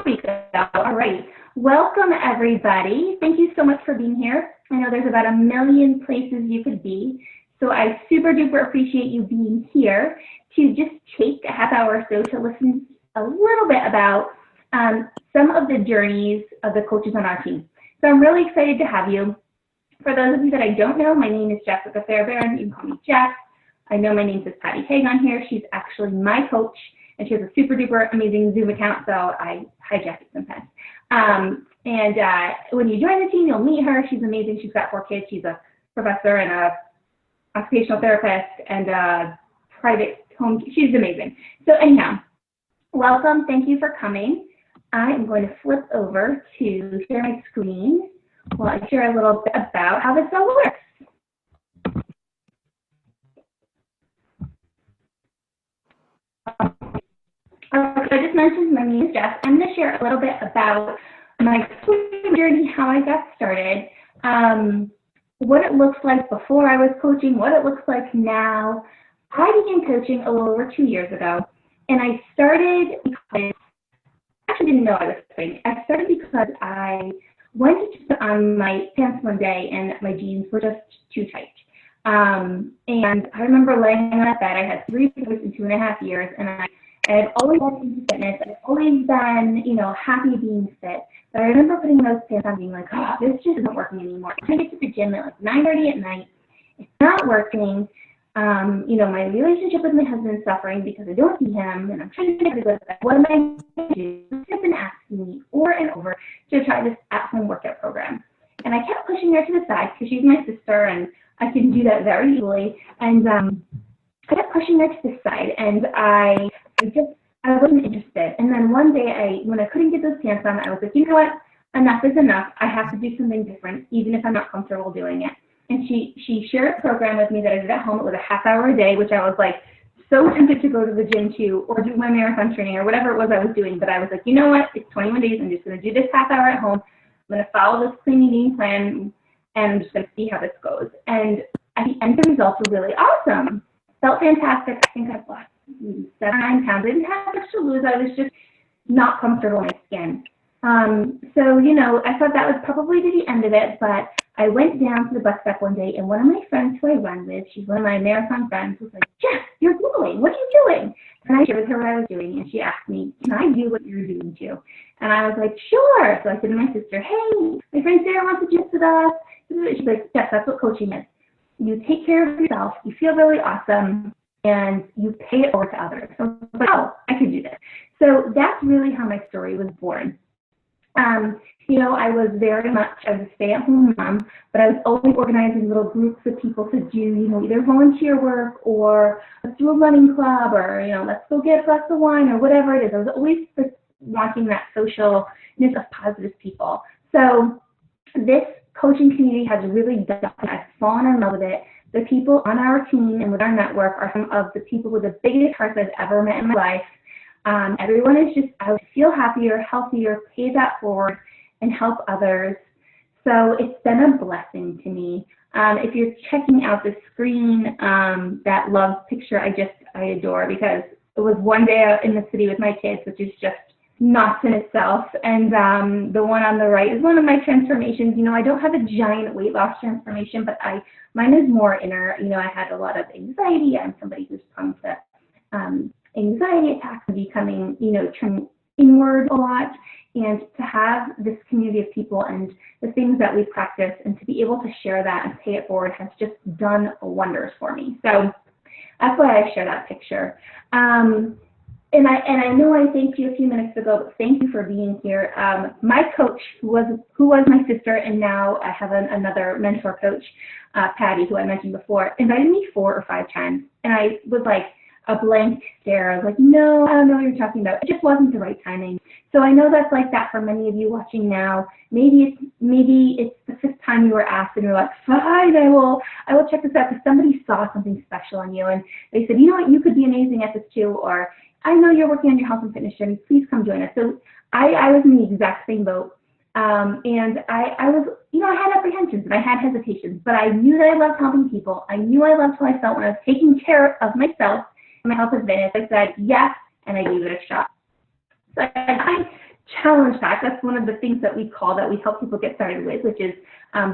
we go. All right. Welcome, everybody. Thank you so much for being here. I know there's about a million places you could be, so I super duper appreciate you being here to just take a half hour or so to listen a little bit about some of the journeys of the coaches on our team. So I'm really excited to have you. For those of you that I don't know, my name is Jessica Fairbairn. You can call me Jess. I know my name says Patty Haig on here. She's actually my coach, and she has a super duper amazing Zoom account, so I hijack it sometimes. When you join the team, you'll meet her. She's amazing. She's got 4 kids. She's a professor and a occupational therapist and a private home. She's amazing. So anyhow, welcome. Thank you for coming. I am going to flip over to share my screen while I share a little bit about how this all works. I just mentioned my name is Jess. I'm going to share a little bit about my coaching journey, how I got started, what it looks like before I was coaching, what it looks like now. I began coaching a little over 2 years ago, and I started because I actually didn't know I was coaching. I started because I went to put on my pants one day, and my jeans were just too tight. And I remember laying on that bed. I had 3 boys in 2.5 years, and I had always been into fitness. I've always been, happy being fit. But I remember putting those pants on being like, oh, this just isn't working anymore. I get to the gym at like 9:30 at night. It's not working. My relationship with my husband is suffering because I don't see him, and I'm trying to get rid of that. What am I going to do? He's been asking me over and over to try this at-home workout program. And I kept pushing her to the side because she's my sister, and I can do that very easily. And I kept pushing her to the side, and I wasn't interested. And then one day, when I couldn't get those pants on, I was like, you know what? Enough is enough. I have to do something different, even if I'm not comfortable doing it. And she shared a program with me that I did at home. It was a half hour a day, which I was like so tempted to go to the gym to, or do my marathon training, or whatever it was I was doing. But I was like, you know what? It's 21 days. I'm just going to do this half hour at home. I'm going to follow this clean eating plan, and I'm just going to see how this goes. And at the end, the results were really awesome. Felt fantastic. I think I've lost 7 or 9 pounds. I didn't have much to lose. I was just not comfortable in my skin. I thought that would probably be the end of it, but I went down to the bus stop one day, and one of my friends who I run with, she's one of my marathon friends, was like, Jess, you're Googling. What are you doing? And I shared with her what I was doing, and she asked me, can I do what you're doing too? And I was like, sure. So I said to my sister, hey, my friend Sarah wants to gym with us. She's like, yes, that's what coaching is. You take care of yourself, you feel really awesome, and you pay it forward to others. So I was like, oh, I could do this. So that's really how my story was born. I was very much, I was a stay-at-home mom, but I was always organizing little groups of people to do, either volunteer work, or let's do a running club, or, let's go get a glass of wine, or whatever it is. I was always wanting that socialness of positive people. So this coaching community has really done. I've fallen in love with it. The people on our team and with our network are some of the people with the biggest hearts I've ever met in my life. Everyone is just, I feel happier, healthier, pay that forward, and help others. So it's been a blessing to me. If you're checking out the screen, that love picture I adore, because it was one day out in the city with my kids, which is just nuts in itself. And the one on the right is one of my transformations. I don't have a giant weight loss transformation, but mine is more inner. I had a lot of anxiety. I'm somebody who's prone to anxiety attacks and becoming, turning inward a lot. And to have this community of people and the things that we practice, and to be able to share that and pay it forward, has just done wonders for me. So that's why I share that picture. And I know I thanked you a few minutes ago, but thank you for being here. My coach, who was my sister, and now I have another mentor coach, Patty, who I mentioned before, invited me 4 or 5 times, and I was like a blank stare. I was like, no, I don't know what you're talking about. It just wasn't the right timing. So I know that's like that for many of you watching now. Maybe it's the 5th time you were asked, and you're like, fine, I will check this out, because somebody saw something special in you, and they said, you know what, you could be amazing at this too, or I know you're working on your health and fitness journey, please come join us. So I was in the exact same boat. And I was, I had apprehensions and I had hesitations, but I knew that I loved helping people. I knew I loved how I felt when I was taking care of myself and my health and fitness. I said yes, and I gave it a shot. So I challenge pack. That's one of the things that we help people get started with, which is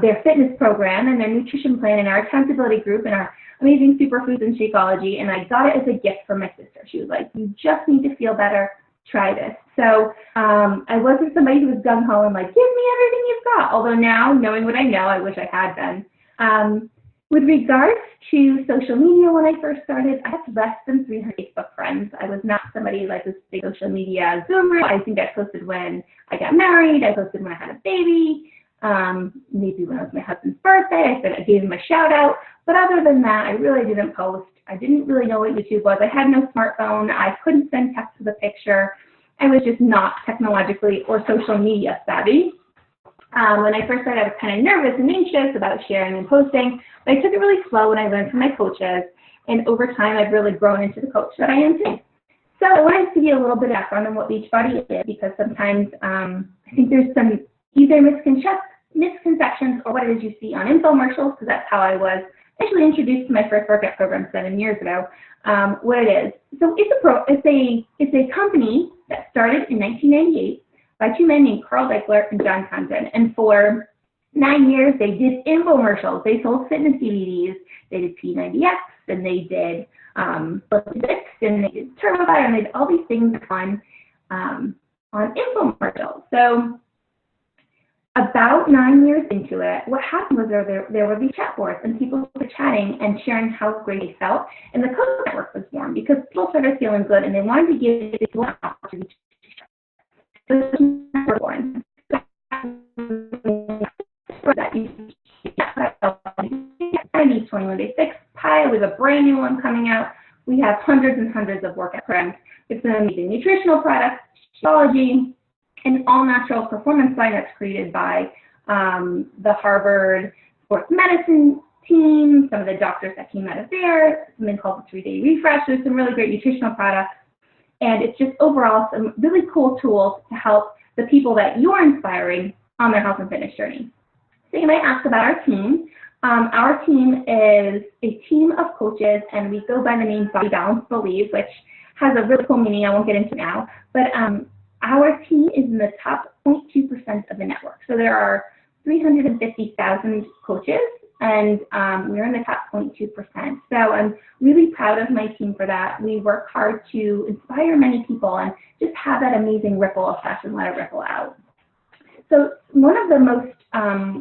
their fitness program and their nutrition plan and our accountability group and our amazing superfoods and Shakeology. And I got it as a gift from my sister. She was like, you just need to feel better. Try this. So I wasn't somebody who was gung-ho and like, give me everything you've got. Although now, knowing what I know, I wish I had been. With regards to social media, when I first started, I had less than 300 Facebook friends. I was not somebody like this big social media guru. I think I posted when I got married. I posted when I had a baby. Maybe when it was my husband's birthday, I gave him a shout out. But other than that, I really didn't post. I didn't really know what YouTube was. I had no smartphone. I couldn't send text with a picture. I was just not technologically or social media savvy. When I first started, I was kind of nervous and anxious about sharing and posting, but I took it really slow when I learned from my coaches, and over time, I've really grown into the coach that I am today. So I wanted to give you a little bit of background on what Beachbody is, because sometimes I think there's some either misconceptions or what it is you see on infomercials, because that's how I was actually introduced to my first workout program 7 years ago, what it is. So it's a company that started in 1998 by two men named Carl Deichler and John Condon. And for 9 years, they did infomercials. They sold fitness DVDs. They did P90X, and they did Olympics, and they did TurboBuy, and they did all these things on infomercials. So about 9 years into it, what happened was there were these chat boards, and people were chatting and sharing how great they felt. And the Coach Network was born because people started feeling good, and they wanted to give people an opportunity. So the born. That you 21-day fix pile. We have a brand new one coming out. We have hundreds and hundreds of workout programs. It's an amazing nutritional products, Shakeology, an all-natural performance line that's created by the Harvard sports medicine team, some of the doctors that came out of there, something called the 3-day refresh. There's some really great nutritional products. And it's just overall some really cool tools to help the people that you're inspiring on their health and fitness journey. So you might ask about our team. Our team is a team of coaches, and we go by the name Body Balance Believe, which has a really cool meaning I won't get into now. But our team is in the top 0.2% of the network. So there are 350,000 coaches, and we're in the top 0.2%. So I'm really proud of my team for that. We work hard to inspire many people and just have that amazing ripple effect and let it ripple out. So one of the most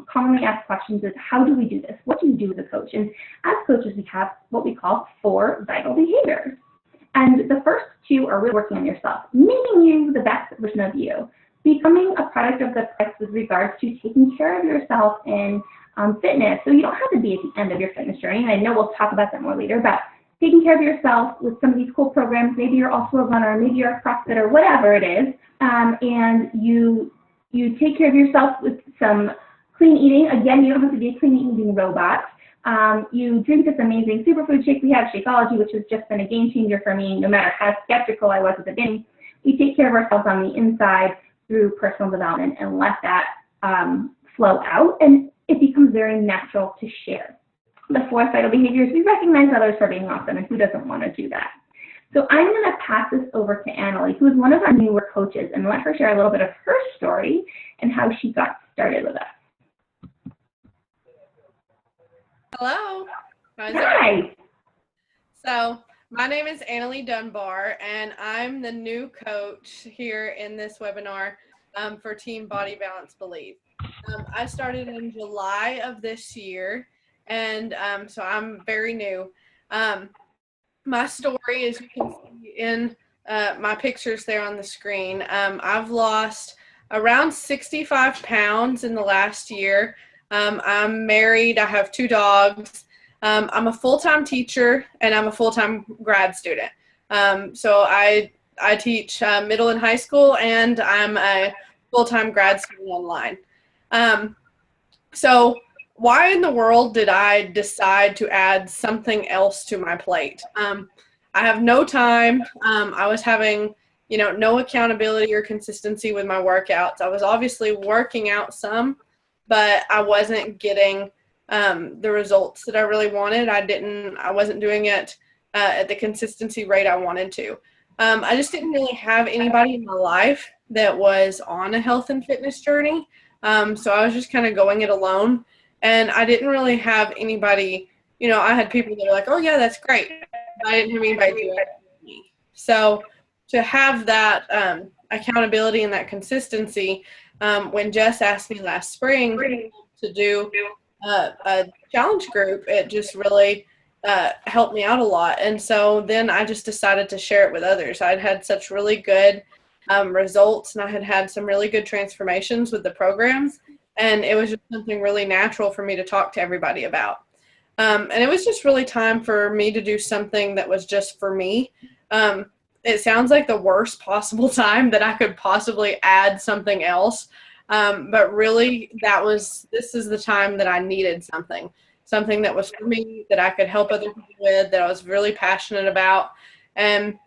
commonly asked questions is, how do we do this? What do you do as a coach? And as coaches, we have what we call 4 vital behaviors. And the first 2 are really working on yourself, making you the best version of you, becoming a product of the press with regards to taking care of yourself in fitness. So you don't have to be at the end of your fitness journey. And I know we'll talk about that more later, but taking care of yourself with some of these cool programs. Maybe you're also a runner, maybe you're a CrossFitter, whatever it is, and you take care of yourself with some clean eating. Again, you don't have to be a clean eating robot. You drink this amazing superfood shake. We have Shakeology, which has just been a game changer for me, no matter how skeptical I was at the beginning. We take care of ourselves on the inside through personal development and let that flow out, and it becomes very natural to share. The 4th vital behavior is we recognize others for being awesome, and who doesn't want to do that? So I'm going to pass this over to Annalie, who is one of our newer coaches, and let her share a little bit of her story and how she got started with us. Hello. Hi. So my name is Annalie Dunbar, and I'm the new coach here in this webinar for Team Body Balance Believe. I started in July of this year, and so I'm very new. My story, as you can see in my pictures there on the screen, I've lost around 65 pounds in the last year. I'm married. I have 2 dogs. I'm a full-time teacher, and I'm a full-time grad student. So I teach middle and high school, and I'm a full-time grad student online. So why in the world did I decide to add something else to my plate? I have no time. I was having, no accountability or consistency with my workouts. I was obviously working out some, but I wasn't getting the results that I really wanted. I wasn't doing it at the consistency rate I wanted to. I just didn't really have anybody in my life that was on a health and fitness journey. So I was just kind of going it alone. And I didn't really have anybody, I had people that were like, oh, yeah, that's great. But I didn't have anybody doing it for me. So to have that accountability and that consistency, when Jess asked me last spring to do a challenge group, it just really helped me out a lot. And so then I just decided to share it with others. I'd had such really good results, and I had had some really good transformations with the programs. And it was just something really natural for me to talk to everybody about. And it was just really time for me to do something that was just for me. It sounds like the worst possible time that I could possibly add something else. But really, this is the time that I needed something that was for me, that I could help other people with, that I was really passionate about. And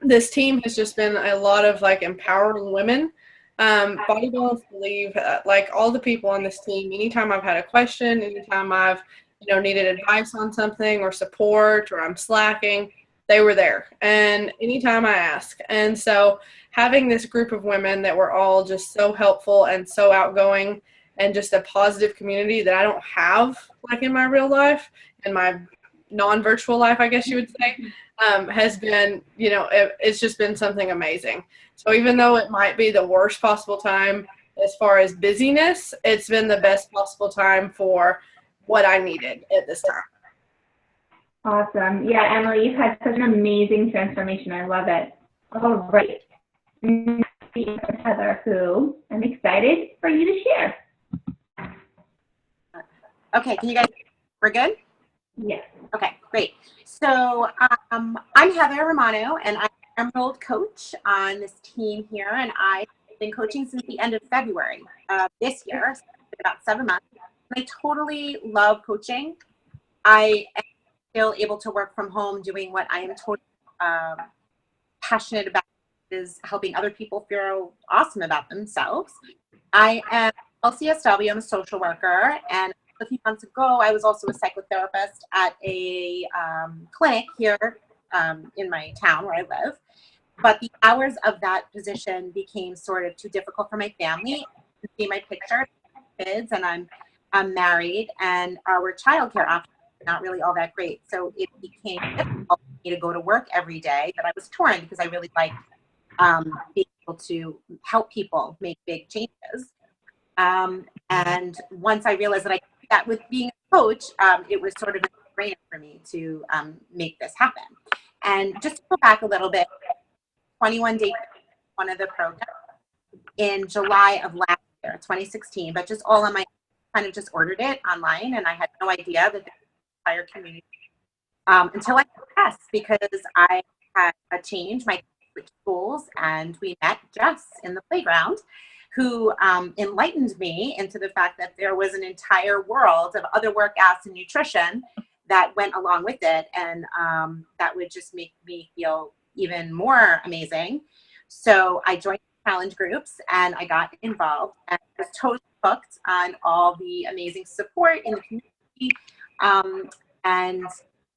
this team has just been a lot of like empowering women. Body Balance Believe, like all the people on this team, anytime I've had a question, anytime I've needed advice on something or support, or I'm slacking, they were there. And anytime I ask. And so having this group of women that were all just so helpful and so outgoing, and just a positive community that I don't have like in my real life, in my non-virtual life, I guess you would say, has been, it's just been something amazing. So even though it might be the worst possible time as far as busyness, it's been the best possible time for what I needed at this time. Awesome. Yeah, Emily, you've had such an amazing transformation. I love it. All right. Heather, who I'm excited for you to share. Okay, can you guys, we're good? Yes. Okay, great. So I'm Heather Romano, and I'm an Emerald coach on this team here, and I've been coaching since the end of February this year, so about 7 months. I totally love coaching. I am still able to work from home doing what I am totally passionate about, is helping other people feel awesome about themselves. I am LCSW, I'm a social worker, and a few months ago, I was also a psychotherapist at a clinic here in my town where I live. But the hours of that position became sort of too difficult for my family. You see my picture, kids, and I'm married, and our childcare options are not really all that great. So it became difficult for me to go to work every day. But I was torn because I really like being able to help people make big changes. And once I realized that I could do that with being a coach, it was sort of a brainer for me to make this happen. And just to go back a little bit, 21 Day, one of the programs in July of last year, 2016, but just all on my, kind of just ordered it online, and I had no idea that the entire community, until I took tests, because I had a change, my schools, and we met Jess in the playground, who enlightened me into the fact that there was an entire world of other workouts and nutrition that went along with it, and that would just make me feel even more amazing. So I joined challenge groups, and I got involved, and I was totally hooked on all the amazing support in the community, and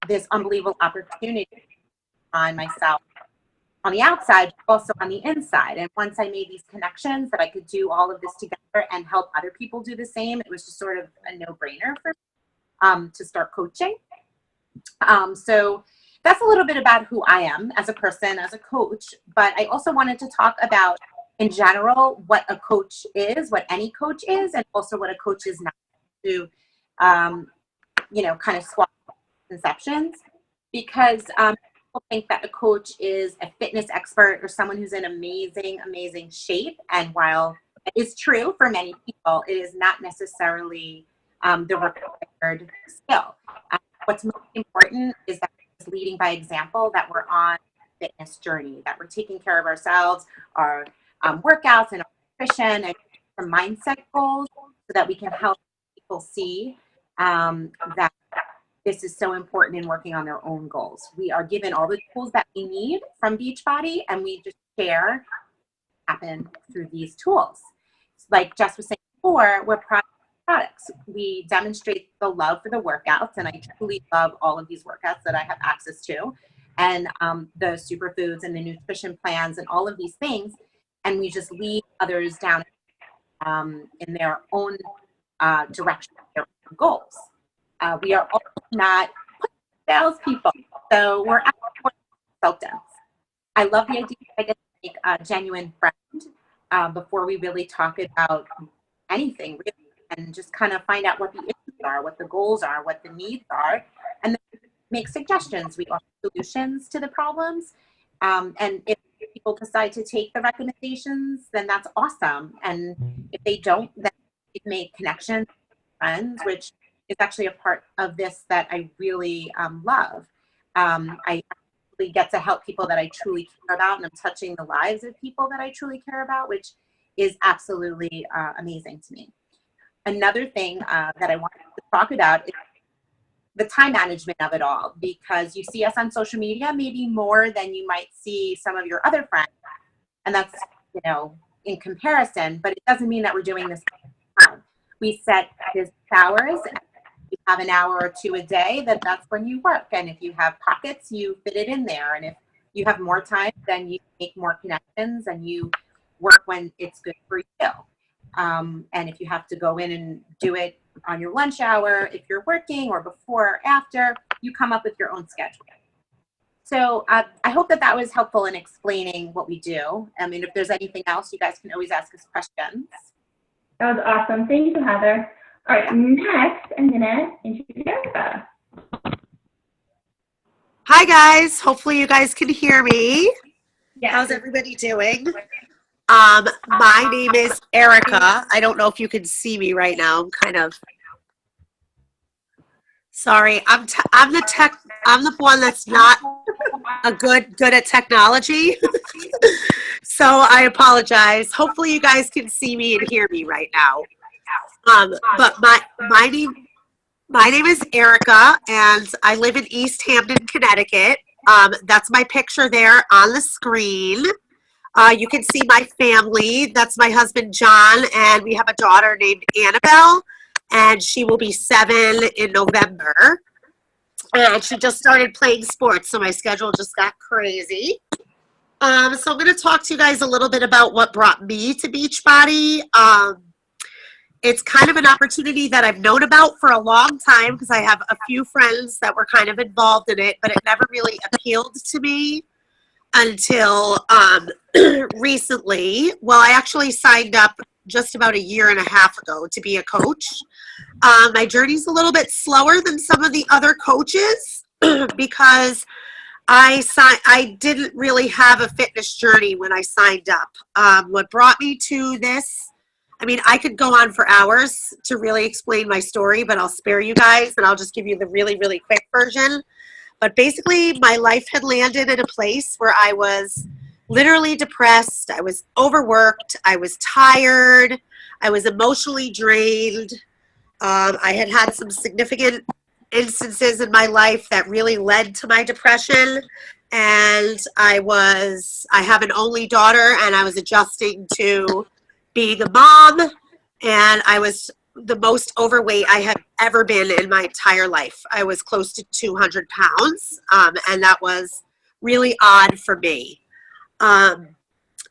this unbelievable opportunity on myself on the outside, but also on the inside. And once I made these connections that I could do all of this together and help other people do the same, it was just sort of a no-brainer for me to start coaching. So that's a little bit about who I am as a person, as a coach. But I also wanted to talk about, in general, what a coach is, what any coach is, and also what a coach is not, to, kind of swap conceptions. Because people think that a coach is a fitness expert or someone who's in amazing shape. And while it is true for many people, it is not necessarily the required skill. What's most important is that we're leading by example, that we're on a fitness journey, that we're taking care of ourselves, our workouts and our nutrition, and our mindset goals, so that we can help people see that this is so important in working on their own goals. We are given all the tools that we need from Beachbody, and we just share happen through these tools. Like Jess was saying before, we're products. We demonstrate the love for the workouts, and I truly love all of these workouts that I have access to. and the superfoods and the nutrition plans and all of these things, and we just lead others down in their own direction, their own goals. We are also not salespeople, so we're actually consultants. I love the idea that I get to make a genuine friend before we really talk about anything, really, and just kind of find out what the issues are, what the goals are, what the needs are, and then make suggestions. We offer solutions to the problems, and if people decide to take the recommendations, then that's awesome. And if they don't, then we make connections, friends, which is actually a part of this that I really love. I actually get to help people that I truly care about, and I'm touching the lives of people that I truly care about, which is absolutely amazing to me. Another thing that I wanted to talk about is the time management of it all, because you see us on social media maybe more than you might see some of your other friends, and that's, you know, in comparison, but it doesn't mean that we're doing this all the time. We set business hours. You have an hour or two a day, that's when you work, and if you have pockets, you fit it in there, and if you have more time, then you make more connections and you work when it's good for you. And if you have to go in and do it on your lunch hour, if you're working, or before or after, you come up with your own schedule. So I hope that that was helpful in explaining what we do. I mean, if there's anything else, you guys can always ask us questions. That was awesome. Thank you, Heather. All right, next, I'm going to introduce Erica. Hi, guys. Hopefully you guys can hear me. Yes. How's everybody doing? My name is Erica. I don't know if you can see me right now. I'm kind of sorry. I'm the one that's not good at technology. So I apologize. Hopefully you guys can see me and hear me right now. But my name is Erica, and I live in East Hampton, Connecticut. That's my picture there on the screen. You can see my family. That's my husband, John, and we have a daughter named Annabelle, and she will be 7 in November. And she just started playing sports, so my schedule just got crazy. So I'm going to talk to you guys a little bit about what brought me to Beachbody. It's kind of an opportunity that I've known about for a long time because I have a few friends that were kind of involved in it, but it never really appealed to me until recently. Well, I actually signed up just about 1.5 years ago to be a coach. My journey's a little bit slower than some of the other coaches because I didn't really have a fitness journey when I signed up. What brought me to this, I mean, I could go on for hours to really explain my story, but I'll spare you guys and I'll just give you the really, really quick version. But basically, my life had landed in a place where I was literally depressed. I was overworked. I was tired. I was emotionally drained. I had had some significant instances in my life that really led to my depression. And I have an only daughter, and I was adjusting to being a mom, and I was the most overweight I have ever been in my entire life. I was close to 200 pounds, and that was really odd for me. I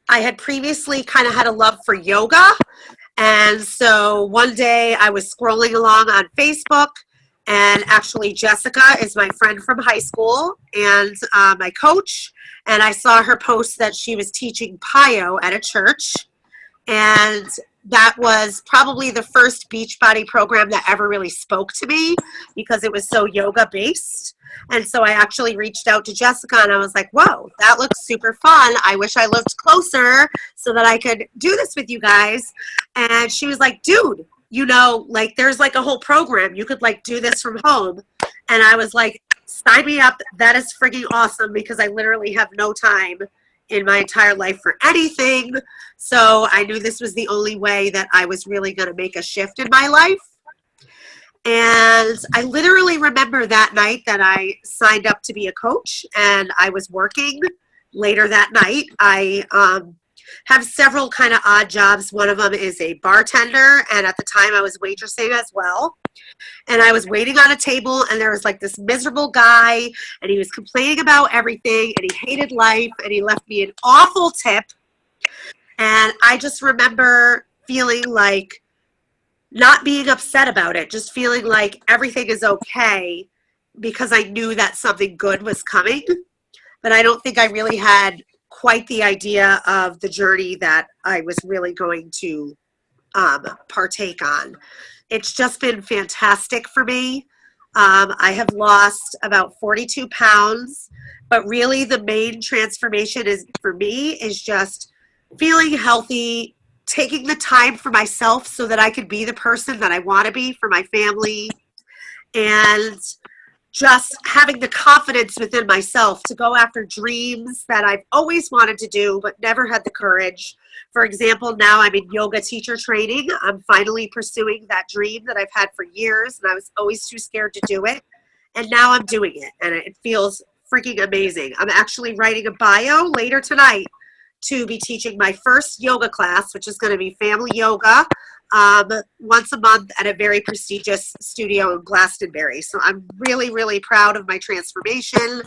had previously kind of had a love for yoga, and so one day I was scrolling along on Facebook, and actually Jessica is my friend from high school and my coach, and I saw her post that she was teaching PIO at a church. And that was probably the first Beachbody program that ever really spoke to me because it was so yoga based. And so I actually reached out to Jessica and I was like, whoa, that looks super fun. I wish I lived closer so that I could do this with you guys. And she was like, dude, you know, like there's like a whole program. You could like do this from home. And I was like, sign me up. That is freaking awesome because I literally have no time in my entire life for anything. So I knew this was the only way that I was really going to make a shift in my life. And I literally remember that night that I signed up to be a coach and I was working later that night. I have several kind of odd jobs. One of them is a bartender. And at the time I was waitressing as well. And I was waiting on a table, and there was like this miserable guy, and he was complaining about everything, and he hated life, and he left me an awful tip. And I just remember feeling like not being upset about it, just feeling like everything is okay because I knew that something good was coming. But I don't think I really had quite the idea of the journey that I was really going to partake on. It's just been fantastic for me. I have lost about 42 pounds, but really the main transformation is for me is just feeling healthy, taking the time for myself so that I could be the person that I want to be for my family, and just having the confidence within myself to go after dreams that I've always wanted to do but never had the courage. For example, now I'm in yoga teacher training. I'm finally pursuing that dream that I've had for years, and I was always too scared to do it. And now I'm doing it, and it feels freaking amazing. I'm actually writing a bio later tonight to be teaching my first yoga class, which is going to be family yoga, once a month at a very prestigious studio in Glastonbury. So I'm really, really proud of my transformation.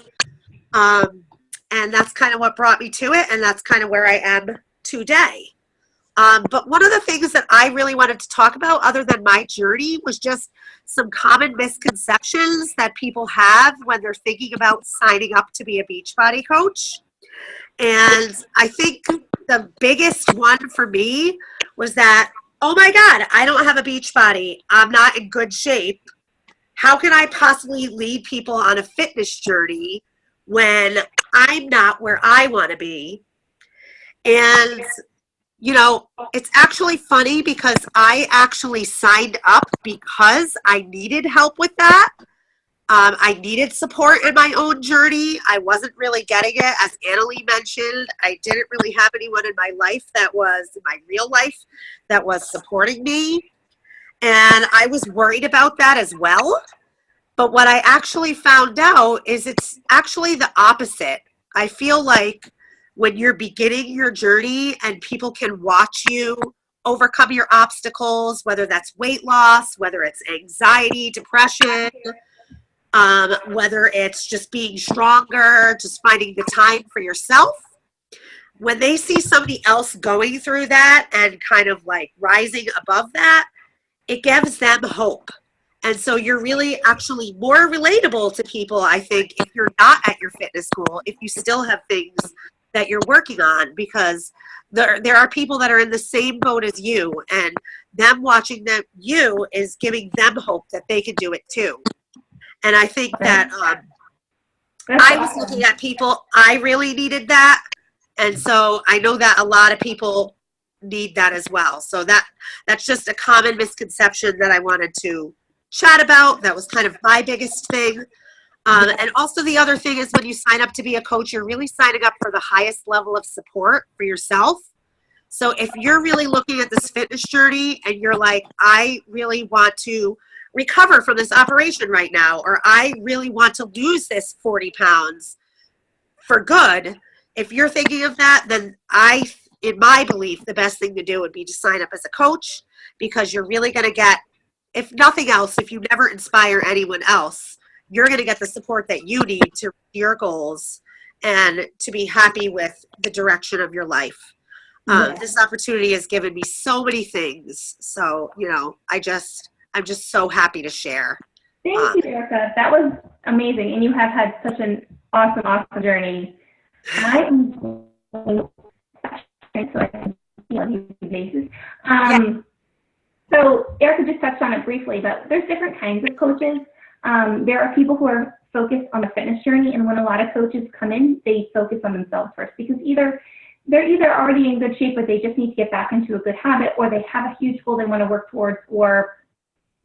And that's kind of what brought me to it, and that's kind of where I am today. But one of the things that I really wanted to talk about other than my journey was just some common misconceptions that people have when they're thinking about signing up to be a Beachbody coach. And I think the biggest one for me was that, oh my God, I don't have a Beachbody. I'm not in good shape. How can I possibly lead people on a fitness journey when I'm not where I want to be? And, you know, it's actually funny because I actually signed up because I needed help with that. I needed support in my own journey. I wasn't really getting it. As Annalie mentioned, I didn't really have anyone in my life that was, in my real life, that was supporting me. And I was worried about that as well. But what I actually found out is it's actually the opposite. I feel like when you're beginning your journey and people can watch you overcome your obstacles, whether that's weight loss, whether it's anxiety, depression, whether it's just being stronger, just finding the time for yourself. When they see somebody else going through that and kind of like rising above that, it gives them hope. And so you're really actually more relatable to people, I think, if you're not at your fitness goal, if you still have things that you're working on, because there are people that are in the same boat as you, and them watching you is giving them hope that they can do it too. And I think that I was looking at people, I really needed that. And so I know that a lot of people need that as well. So that's just a common misconception that I wanted to chat about. That was kind of my biggest thing. And also the other thing is when you sign up to be a coach, you're really signing up for the highest level of support for yourself. So if you're really looking at this fitness journey and you're like, I really want to recover from this operation right now, or I really want to lose this 40 pounds for good, if you're thinking of that, then in my belief, the best thing to do would be to sign up as a coach, because you're really going to get, if nothing else, if you never inspire anyone else, you're going to get the support that you need to reach your goals and to be happy with the direction of your life. This opportunity has given me so many things. So, you know, I'm just so happy to share. Thank you, Erica. That was amazing. And you have had such an awesome journey. I am so I can feel on these bases. So Erica just touched on it briefly, but there's different kinds of coaches. There are people who are focused on the fitness journey, and when a lot of coaches come in, they focus on themselves first, because they're either already in good shape, but they just need to get back into a good habit, or they have a huge goal they want to work towards, or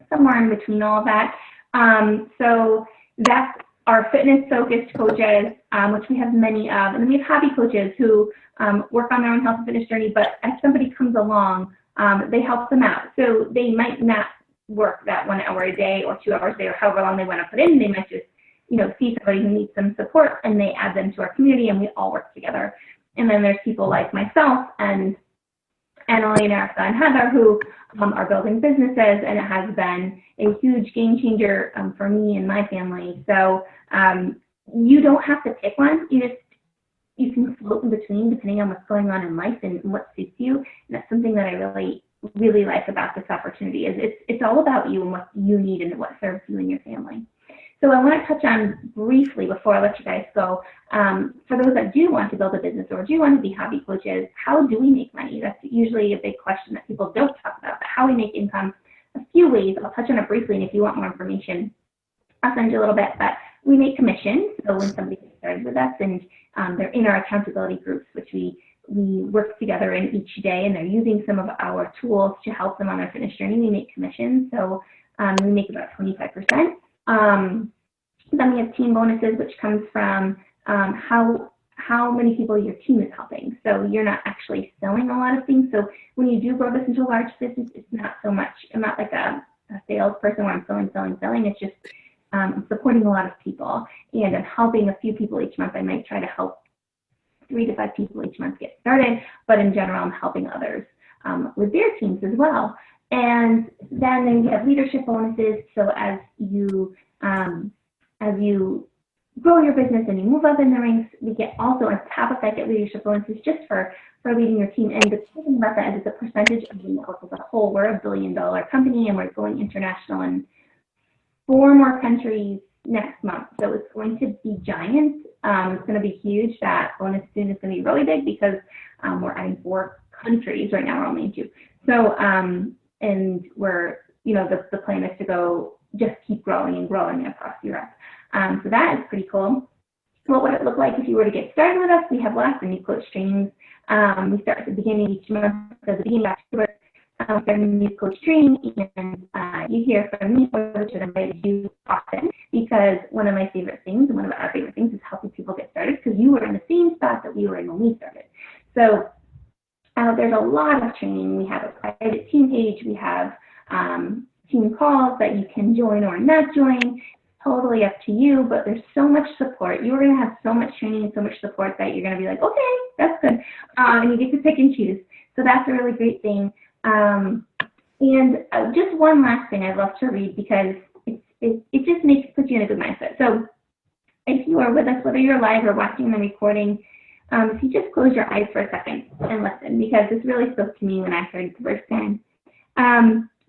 somewhere in between all of that. So that's our fitness-focused coaches, which we have many of. And then we have hobby coaches who work on their own health and fitness journey, but as somebody comes along, they help them out. So they might not work that 1 hour a day or 2 hours a day or however long they want to put in. They might just, see somebody who needs some support, and they add them to our community, and we all work together. And then there's people like myself, and Annalie and Erica and Heather, who are building businesses, and it has been a huge game changer for me and my family. So you don't have to pick one. You can float in between depending on what's going on in life and what suits you. And that's something that I really like about this opportunity is it's all about you and what you need and what serves you and your family. So I want to touch on briefly before I let you guys go, for those that do want to build a business or do want to be hobby coaches, how do we make money? That's usually a big question that people don't talk about, but how we make income. A few ways, I'll touch on it briefly, and if you want more information, I'll send you a little bit, but we make commissions. So when somebody gets started with us and they're in our accountability groups, which we work together in each day, and they're using some of our tools to help them on their fitness journey, we make commissions. So we make about 25%. Then we have team bonuses, which comes from how many people your team is helping. So you're not actually selling a lot of things. So when you do grow this into a large business, it's not so much, I'm not like a salesperson where I'm selling. It's just I'm supporting a lot of people, and I'm helping a few people each month. I might try to help 3 to 5 people each month get started, but in general, I'm helping others with their teams as well. And then we have leadership bonuses. So as you grow your business and you move up in the ranks, we get also on top of that get leadership bonuses just for leading your team. And the thing about that is it's a percentage of the network as a whole. We're a $1 billion company, and we're going international in 4 more countries next month. So it's going to be giant. It's going to be huge. That bonus soon is going to be really big because we're adding 4 countries. Right now we're only in 2. So, and we're, the plan is to go just keep growing and growing across Europe. So that is pretty cool. What would it look like if you were to get started with us? We have lots of new coach trainings. We start at the beginning of each month. So the beginning of October, start a new coach training, and you hear from me, which is invited you often, because one of my favorite things and one of our favorite things is helping people get started, because you were in the same spot that we were in when we started. So there's a lot of training. We have a private team page. We have team calls that you can join or not join. Totally up to you, but there's so much support. You're going to have so much training and so much support that you're going to be like, okay, that's good. And you get to pick and choose. So that's a really great thing. And just one last thing I'd love to read, because it just puts you in a good mindset. So if you are with us, whether you're live or watching the recording, if you just close your eyes for a second and listen, because this really spoke to me when I heard it the first time.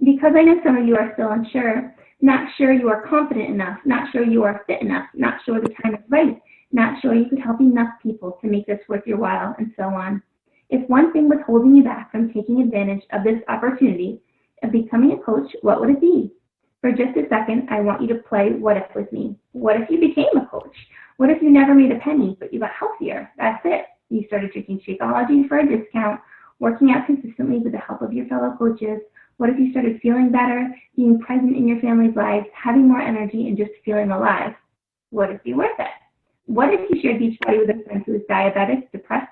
Because I know some of you are still unsure, not sure you are confident enough, not sure you are fit enough, not sure the time is right, not sure you could help enough people to make this worth your while, and so on. If one thing was holding you back from taking advantage of this opportunity of becoming a coach, what would it be? For just a second, I want you to play what if with me. What if you became a coach? What if you never made a penny, but you got healthier? That's it. You started drinking Shakeology for a discount, working out consistently with the help of your fellow coaches. What if you started feeling better, being present in your family's lives, having more energy, and just feeling alive? Would it be worth it? What if you shared Beachbody with a friend who is diabetic, depressed,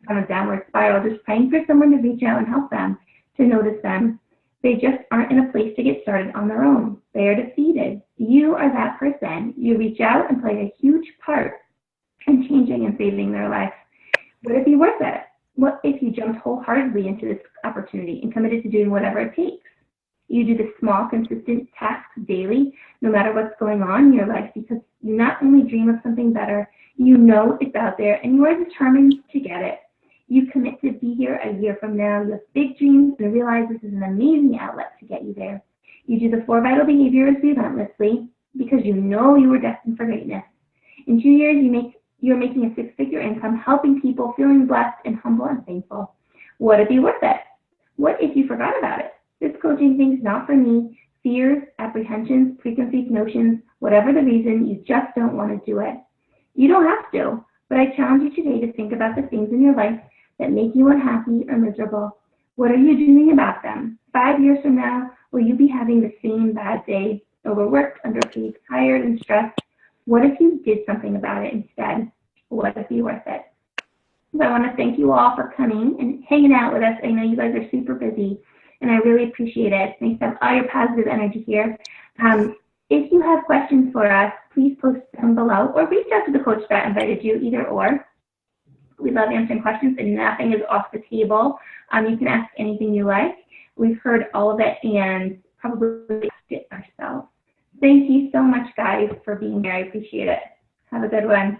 on a downward spiral, just praying for someone to reach out and help them, to notice them? They just aren't in a place to get started on their own. They are defeated. You are that person. You reach out and play a huge part in changing and saving their life. Would it be worth it? What if you jumped wholeheartedly into this opportunity and committed to doing whatever it takes? You do the small, consistent tasks daily, no matter what's going on in your life, because you not only dream of something better, you know it's out there, and you are determined to get it. You commit to be here a year from now. You have big dreams and realize this is an amazing outlet to get you there. You do the 4 vital behaviors relentlessly because you know you were destined for greatness. In 2 years, you're making a 6-figure income, helping people, feeling blessed and humble and thankful. Would it be worth it? What if you forgot about it? This coaching thing's not for me. Fears, apprehensions, preconceived notions, whatever the reason, you just don't want to do it. You don't have to, but I challenge you today to think about the things in your life that make you unhappy or miserable. What are you doing about them? 5 years from now, will you be having the same bad day, overworked, underpaid, tired, and stressed? What if you did something about it instead? Would it be worth it? So I want to thank you all for coming and hanging out with us. I know you guys are super busy, and I really appreciate it. Thanks for all your positive energy here. If you have questions for us, please post them below or reach out to the coach that invited you, either or. We love answering questions, and nothing is off the table. You can ask anything you like. We've heard all of it and probably asked it ourselves. Thank you so much, guys, for being here. I appreciate it. Have a good one.